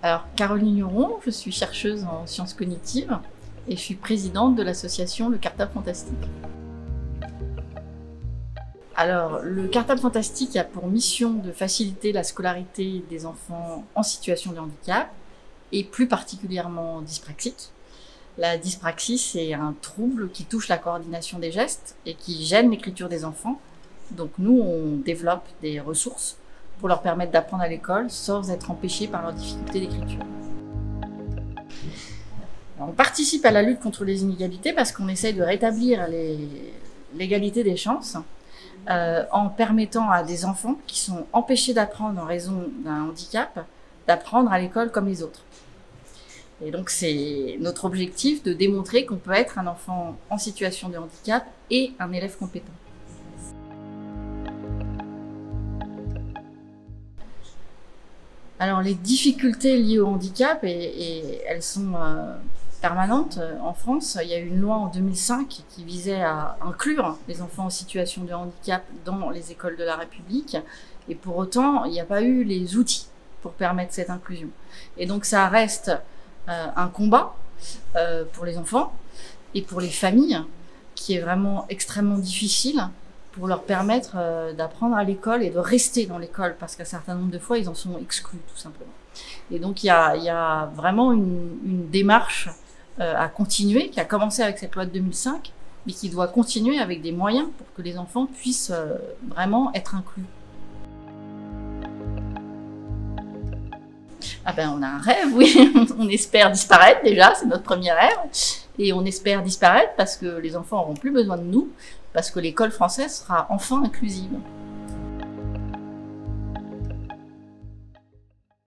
Alors, Caroline Huron, je suis chercheuse en sciences cognitives et je suis présidente de l'association Le Cartable Fantastique. Alors, le Cartable Fantastique a pour mission de faciliter la scolarité des enfants en situation de handicap et plus particulièrement dyspraxiques. La dyspraxie, c'est un trouble qui touche la coordination des gestes et qui gêne l'écriture des enfants. Donc nous, on développe des ressources pour leur permettre d'apprendre à l'école sans être empêchés par leurs difficultés d'écriture. On participe à la lutte contre les inégalités parce qu'on essaye de rétablir l'égalité des chances en permettant à des enfants qui sont empêchés d'apprendre en raison d'un handicap d'apprendre à l'école comme les autres. Et donc c'est notre objectif de démontrer qu'on peut être un enfant en situation de handicap et un élève compétent. Alors les difficultés liées au handicap, et elles sont permanentes en France. Il y a eu une loi en 2005 qui visait à inclure les enfants en situation de handicap dans les écoles de la République. Et pour autant, il n'y a pas eu les outils pour permettre cette inclusion. Et donc ça reste un combat pour les enfants et pour les familles qui est vraiment extrêmement difficile pour leur permettre d'apprendre à l'école et de rester dans l'école parce qu'un certain nombre de fois ils en sont exclus tout simplement. Et donc il y a vraiment une démarche à continuer qui a commencé avec cette loi de 2005 mais qui doit continuer avec des moyens pour que les enfants puissent vraiment être inclus. Ah ben on a un rêve, oui, on espère disparaître déjà, c'est notre premier rêve, et on espère disparaître parce que les enfants n'auront plus besoin de nous, parce que l'école française sera enfin inclusive.